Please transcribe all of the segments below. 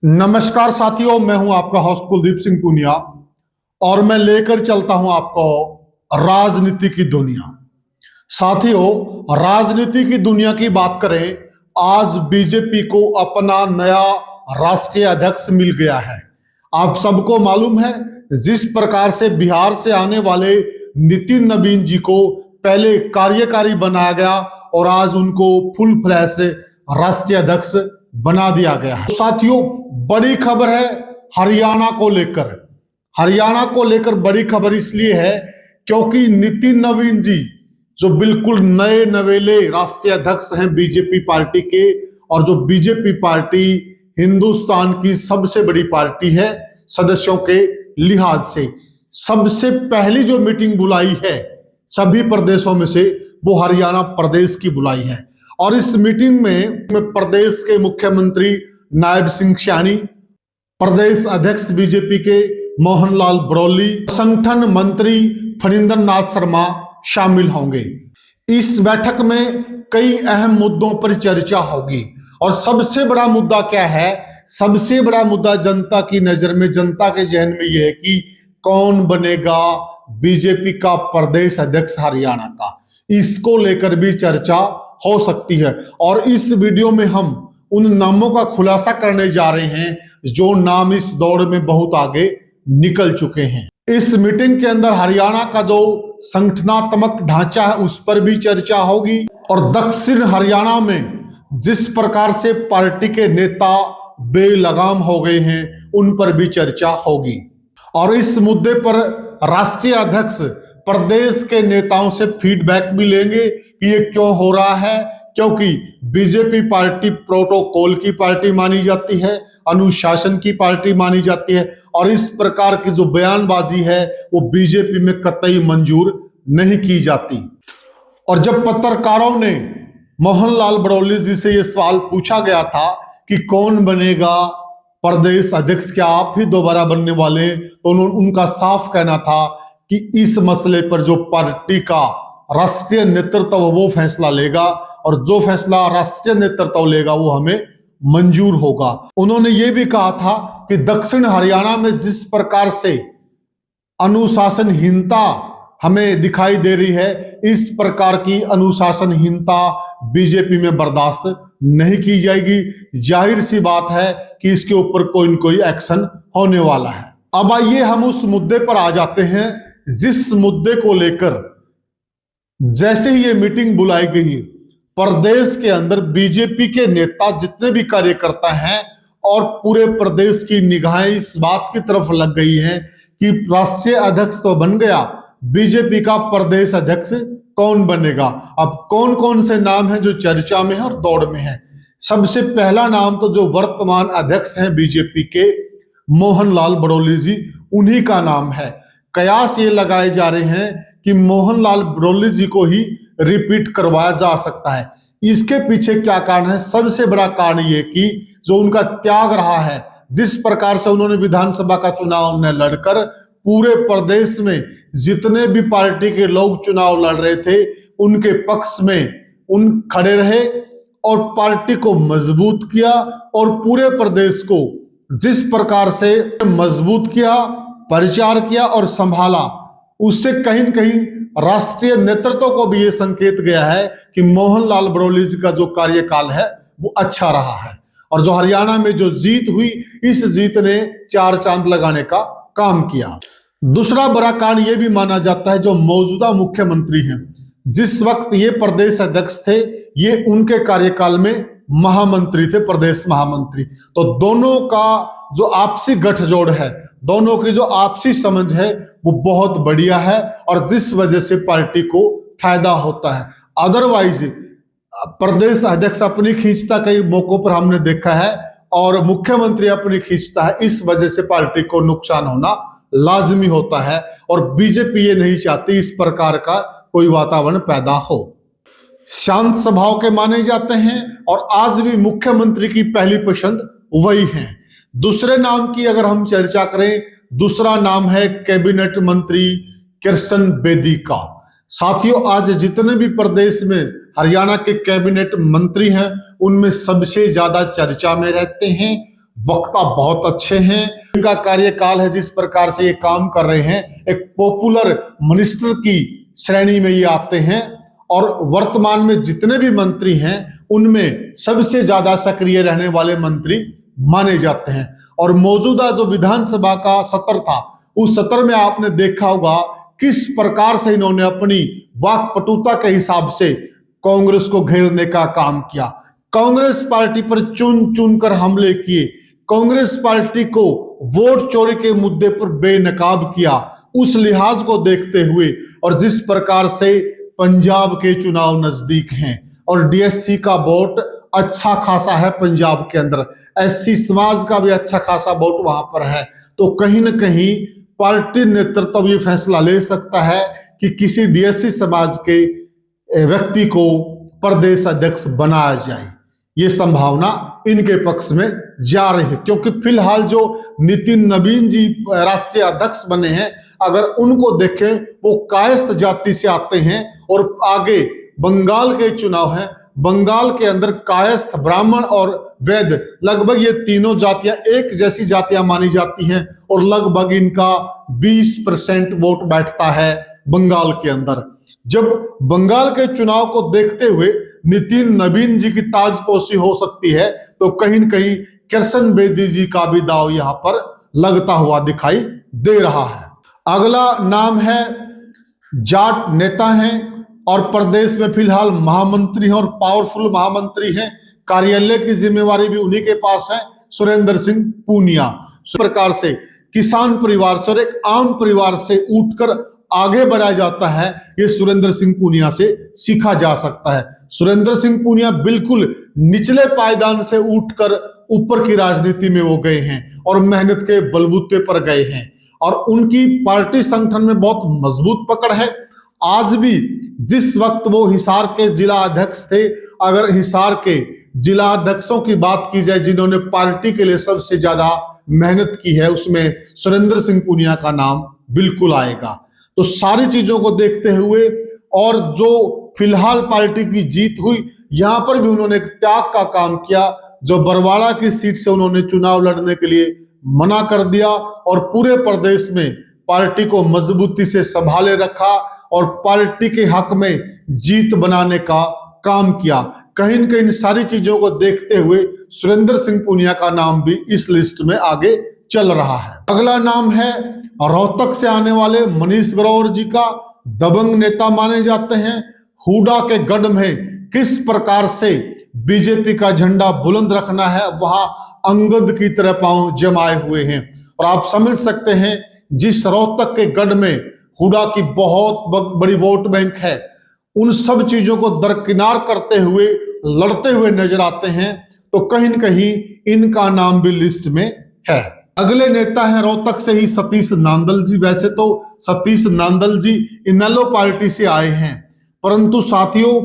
नमस्कार साथियों, मैं हूं आपका होस्ट कुलदीप सिंह पुनिया और मैं लेकर चलता हूं आपको राजनीति की दुनिया। साथियों, राजनीति की दुनिया की बात करें, आज बीजेपी को अपना नया राष्ट्रीय अध्यक्ष मिल गया है। आप सबको मालूम है, जिस प्रकार से बिहार से आने वाले नितिन नवीन जी को पहले कार्यकारी बनाया गया और आज उनको फुल फ्लैश राष्ट्रीय अध्यक्ष बना दिया गया है। साथियों, बड़ी खबर है हरियाणा को लेकर। हरियाणा को लेकर बड़ी खबर इसलिए है क्योंकि नितिन नवीन जी जो बिल्कुल नए नवेले राष्ट्रीय अध्यक्ष हैं बीजेपी पार्टी के, और जो बीजेपी पार्टी हिंदुस्तान की सबसे बड़ी पार्टी है सदस्यों के लिहाज से, सबसे पहली जो मीटिंग बुलाई है सभी प्रदेशों में से वो हरियाणा प्रदेश की बुलाई है। और इस मीटिंग में प्रदेश के मुख्यमंत्री नायब सिंह सैनी, प्रदेश अध्यक्ष बीजेपी के मोहनलाल ब्रौली, संगठन मंत्री फणींद्र नाथ शर्मा शामिल होंगे। इस बैठक में कई अहम मुद्दों पर चर्चा होगी। और सबसे बड़ा मुद्दा क्या है? सबसे बड़ा मुद्दा जनता की नजर में, जनता के जहन में यह है कि कौन बनेगा बीजेपी का प्रदेश अध्यक्ष हरियाणा का। इसको लेकर भी चर्चा हो सकती है और इस वीडियो में हम उन नामों का खुलासा करने जा रहे हैं जो नाम इस दौड़ में बहुत आगे निकल चुके हैं। इस मीटिंग के अंदर हरियाणा का जो संगठनात्मक ढांचा है उस पर भी चर्चा होगी और दक्षिण हरियाणा में जिस प्रकार से पार्टी के नेता बेलगाम हो गए हैं उन पर भी चर्चा होगी। और इस मुद्दे पर राष्ट्रीय अध्यक्ष प्रदेश के नेताओं से फीडबैक भी लेंगे कि ये क्यों हो रहा है, क्योंकि बीजेपी पार्टी प्रोटोकॉल की पार्टी मानी जाती है, अनुशासन की पार्टी मानी जाती है और इस प्रकार की जो बयानबाजी है वो बीजेपी में कतई मंजूर नहीं की जाती। और जब पत्रकारों ने मोहनलाल ब्रौली जी से ये सवाल पूछा गया था कि कौन बनेगा प्रदेश अध्यक्ष, क्या आप ही दोबारा बनने वाले, तो उनका साफ कहना था कि इस मसले पर जो पार्टी का राष्ट्रीय नेतृत्व वो फैसला लेगा और जो फैसला राष्ट्रीय नेतृत्व लेगा वो हमें मंजूर होगा। उन्होंने ये भी कहा था कि दक्षिण हरियाणा में जिस प्रकार से अनुशासनहीनता हमें दिखाई दे रही है, इस प्रकार की अनुशासनहीनता बीजेपी में बर्दाश्त नहीं की जाएगी। जाहिर सी बात है कि इसके ऊपर कोई न कोई एक्शन होने वाला है। अब आइए हम उस मुद्दे पर आ जाते हैं जिस मुद्दे को लेकर जैसे ही ये मीटिंग बुलाई गई, प्रदेश के अंदर बीजेपी के नेता जितने भी कार्यकर्ता हैं और पूरे प्रदेश की निगाहें इस बात की तरफ लग गई हैं कि राष्ट्रीय अध्यक्ष तो बन गया, बीजेपी का प्रदेश अध्यक्ष कौन बनेगा। अब कौन कौन से नाम हैं जो चर्चा में है और दौड़ में है? सबसे पहला नाम तो जो वर्तमान अध्यक्ष हैं बीजेपी के मोहनलाल ब्रौली जी, उन्हीं का नाम है। कयास ये लगाए जा रहे हैं कि मोहनलाल ब्रौली जी को ही रिपीट करवाया जा सकता है। इसके पीछे क्या कारण है? सबसे बड़ा कारण ये कि जो उनका त्याग रहा है, जिस प्रकार से उन्होंने विधानसभा का चुनाव न लड़कर पूरे प्रदेश में जितने भी पार्टी के लोग चुनाव लड़ रहे थे उनके पक्ष में उन खड़े रहे और पार्टी को मजबूत किया और पूरे प्रदेश को जिस प्रकार से मजबूत किया, प्रचार किया और संभाला, उससे कहीं न कहीं राष्ट्रीय नेतृत्व को भी ये संकेत गया है कि मोहनलाल ब्रौली जी का जो कार्यकाल है वो अच्छा रहा है। और जो हरियाणा में जो जीत हुई, इस जीत ने चार चांद लगाने का काम किया। दूसरा बड़ा कारण ये भी माना जाता है जो मौजूदा मुख्यमंत्री हैं, जिस वक्त ये प्रदेश अध्यक्ष थे, ये उनके कार्यकाल में महामंत्री थे, प्रदेश महामंत्री। तो दोनों का जो आपसी गठजोड़ है, दोनों की जो आपसी समझ है वो बहुत बढ़िया है और जिस वजह से पार्टी को फायदा होता है। अदरवाइज प्रदेश अध्यक्ष अपनी खींचता कई मौकों पर हमने देखा है और मुख्यमंत्री अपनी खींचता है, इस वजह से पार्टी को नुकसान होना लाजमी होता है और बीजेपी ये नहीं चाहती इस प्रकार का कोई वातावरण पैदा हो। शांत स्वभाव के माने जाते हैं और आज भी मुख्यमंत्री की पहली पसंद वही है। दूसरे नाम की अगर हम चर्चा करें, दूसरा नाम है कैबिनेट मंत्री कृष्ण बेदी का। साथियों, आज जितने भी प्रदेश में हरियाणा के कैबिनेट मंत्री हैं उनमें सबसे ज्यादा चर्चा में रहते हैं वक्ता बहुत अच्छे हैं। इनका कार्यकाल है जिस प्रकार से ये काम कर रहे हैं, एक पॉपुलर मिनिस्टर की श्रेणी में ये आते हैं। और वर्तमान में जितने भी मंत्री हैं उनमें सबसे ज्यादा सक्रिय रहने वाले मंत्री माने जाते हैं। और मौजूदा जो विधानसभा का सत्र था, उस सत्र में आपने देखा होगा किस प्रकार से इन्होंने अपनी वाकपटुता के हिसाब से कांग्रेस को घेरने का काम किया। कांग्रेस पार्टी पर चुन चुन कर हमले किए, कांग्रेस पार्टी को वोट चोरी के मुद्दे पर बेनकाब किया। उस लिहाज को देखते हुए और जिस प्रकार से पंजाब के चुनाव नजदीक हैं और डीएससी का वोट अच्छा खासा है पंजाब के अंदर, एससी समाज का भी अच्छा खासा वोट वहां पर है, तो कहीं ना कहीं पार्टी नेतृत्व ये फैसला ले सकता है कि किसी डीएससी समाज के व्यक्ति को प्रदेश अध्यक्ष बनाया जाए। ये संभावना इनके पक्ष में जा रही है, क्योंकि फिलहाल जो नितिन नवीन जी राष्ट्रीय अध्यक्ष बने हैं, अगर उनको देखें वो कायस्थ जाति से आते हैं और आगे बंगाल के चुनाव हैं, बंगाल के अंदर कायस्थ, ब्राह्मण और वैद्य लगभग ये तीनों जातियां एक जैसी जातियां मानी जाती हैं और लगभग इनका 20% वोट बैठता है बंगाल के अंदर। जब बंगाल के चुनाव को देखते हुए नितिन नवीन जी की ताजपोशी हो सकती है, तो कहीं न कहीं कृष्ण बेदी जी का भी दाव यहां पर लगता हुआ दिखाई दे रहा है। अगला नाम है, जाट नेता हैं और प्रदेश में फिलहाल महामंत्री हैं और पावरफुल महामंत्री हैं, कार्यालय की जिम्मेवारी भी उन्हीं के पास है, सुरेंद्र सिंह पूनिया। इस प्रकार से किसान परिवार से और एक आम परिवार से उठकर आगे बढ़ाया जाता है, ये सुरेंद्र सिंह पूनिया से सीखा जा सकता है। सुरेंद्र सिंह पूनिया बिल्कुल निचले पायदान से उठकर ऊपर की राजनीति में वो गए हैं और मेहनत के बलबूते पर गए हैं और उनकी पार्टी संगठन में बहुत मजबूत पकड़ है। आज भी जिस वक्त वो हिसार के जिला अध्यक्ष थे, अगर हिसार के जिला अध्यक्षों की बात की जाए जिन्होंने पार्टी के लिए सबसे ज्यादा मेहनत की है, उसमें सुरेंद्र सिंह पूनिया का नाम बिल्कुल आएगा। तो सारी चीजों को देखते हुए और जो फिलहाल पार्टी की जीत हुई, यहां पर भी उन्होंने एक त्याग का काम किया। जो बरवाड़ा की सीट से उन्होंने चुनाव लड़ने के लिए मना कर दिया और पूरे प्रदेश में पार्टी को मजबूती से संभाले रखा और पार्टी के हक में जीत बनाने का काम किया। कहीं न कहीं सारी चीजों को देखते हुए सुरेंद्र सिंह पूनिया का नाम भी इस लिस्ट में आगे चल रहा है। अगला नाम है रोहतक से आने वाले मनीष ग्रोवर जी का, दबंग नेता माने जाते हैं। हुडा के गढ़ में किस प्रकार से बीजेपी का झंडा बुलंद रखना है, वहां अंगद की तरह पांव जमाए हुए हैं। और आप समझ सकते हैं जिस रोहतक के गढ़ में हुडा की बहुत बड़ी वोट बैंक है, उन सब चीजों को दरकिनार करते हुए लड़ते हुए नजर आते हैं, तो कहीं न कहीं इनका नाम भी लिस्ट में है। अगले नेता है रोहतक से ही सतीश नांदल जी। वैसे तो सतीश नांदल जी इनेलो पार्टी से आए हैं, परंतु साथियों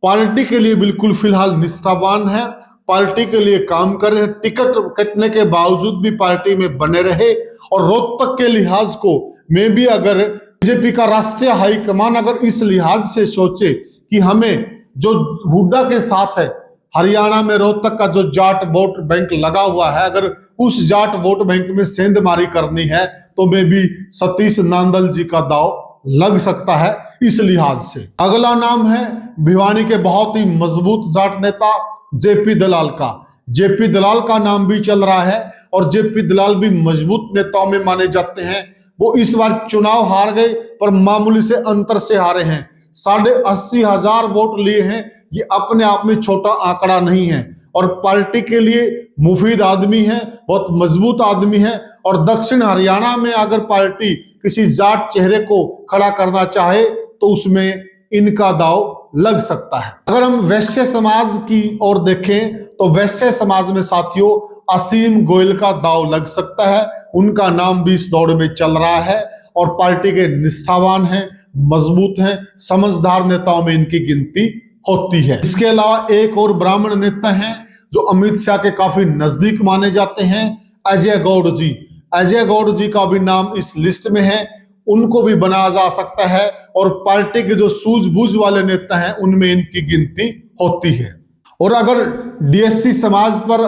पार्टी के लिए बिल्कुल फिलहाल निष्ठावान है, पार्टी के लिए काम कर रहे हैं, टिकट कटने के बावजूद भी पार्टी में बने रहे। और रोहतक के लिहाज को में भी अगर बीजेपी का राष्ट्रीय हाईकमान अगर इस लिहाज से सोचे कि हमें जो हुड्डा के साथ है, हरियाणा में रोहतक का जो जाट वोट बैंक लगा हुआ है, अगर उस जाट वोट बैंक में सेंधमारी करनी है तो में भी सतीश नांदल जी का दाव लग सकता है इस लिहाज से। अगला नाम है भिवानी के बहुत ही मजबूत जाट नेता जेपी दलाल का। जेपी दलाल का नाम भी चल रहा है और जेपी दलाल भी मजबूत नेताओं में माने जाते हैं। वो इस बार चुनाव हार गए पर मामूली से अंतर से हारे हैं, 80,500 वोट लिए हैं। ये अपने आप में छोटा आंकड़ा नहीं है और पार्टी के लिए मुफीद आदमी है, बहुत मजबूत आदमी है। और दक्षिण हरियाणा में अगर पार्टी किसी जाट चेहरे को खड़ा करना चाहे तो उसमें इनका दाव लग सकता है। अगर हम वैश्य समाज की ओर देखें तो वैश्य समाज में साथियों असीम गोयल का दाव लग सकता है, उनका नाम भी इस दौड़ में चल रहा है और पार्टी के निष्ठावान हैं, मजबूत हैं, समझदार नेताओं में इनकी गिनती होती है। इसके अलावा एक और ब्राह्मण नेता हैं जो अमित शाह के काफी नजदीक माने जाते हैं, अजय गौड़ जी। अजय गौड़ जी का भी नाम इस लिस्ट में है, उनको भी बनाया जा सकता है और पार्टी के जो सूझबूझ वाले नेता हैं उनमें इनकी गिनती होती है। और अगर डीएससी समाज पर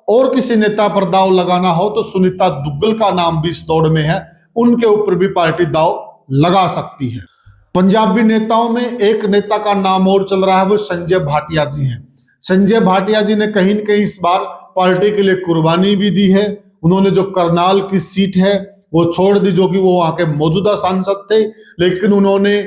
और किसी नेता पर दाव लगाना हो तो सुनीता दुग्गल का नाम भी इस दौड़ में है, उनके ऊपर भी पार्टी दाव लगा सकती है। पंजाबी नेताओं में एक नेता का नाम और चल रहा है, वो संजय भाटिया जी हैं। संजय भाटिया जी ने कहीं न कहीं इस बार पार्टी के लिए कुर्बानी भी दी है। उन्होंने जो करनाल की सीट है वो छोड़ दी, जो कि वो वहां के मौजूदा सांसद थे, लेकिन उन्होंने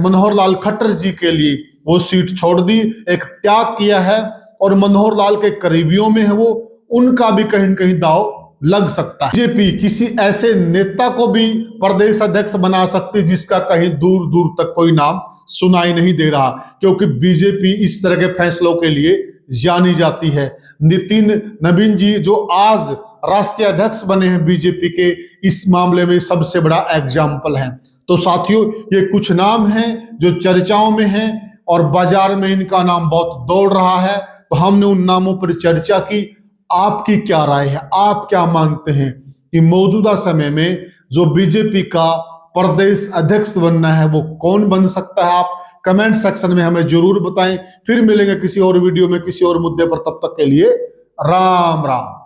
मनोहर लाल खट्टर जी के लिए वो सीट छोड़ दी, एक त्याग किया है। और मनोहर लाल के करीबियों में है वो, उनका भी कहीं न कहीं दाव लग सकता है। बीजेपी किसी ऐसे नेता को भी प्रदेश अध्यक्ष बना सकती जिसका कहीं दूर दूर तक कोई नाम सुनाई नहीं दे रहा, क्योंकि बीजेपी इस तरह के फैसलों के लिए जानी जाती है। नितिन नवीन जी जो आज राष्ट्रीय अध्यक्ष बने हैं बीजेपी के, इस मामले में सबसे बड़ा एग्जाम्पल है। तो साथियों, ये कुछ नाम हैं जो चर्चाओं में हैं और बाजार में इनका नाम बहुत दौड़ रहा है। तो हमने उन नामों पर चर्चा की। आपकी क्या राय है? आप क्या मानते हैं कि मौजूदा समय में जो बीजेपी का प्रदेश अध्यक्ष बनना है वो कौन बन सकता है? आप कमेंट सेक्शन में हमें जरूर बताएं। फिर मिलेंगे किसी और वीडियो में किसी और मुद्दे पर, तब तक के लिए राम राम।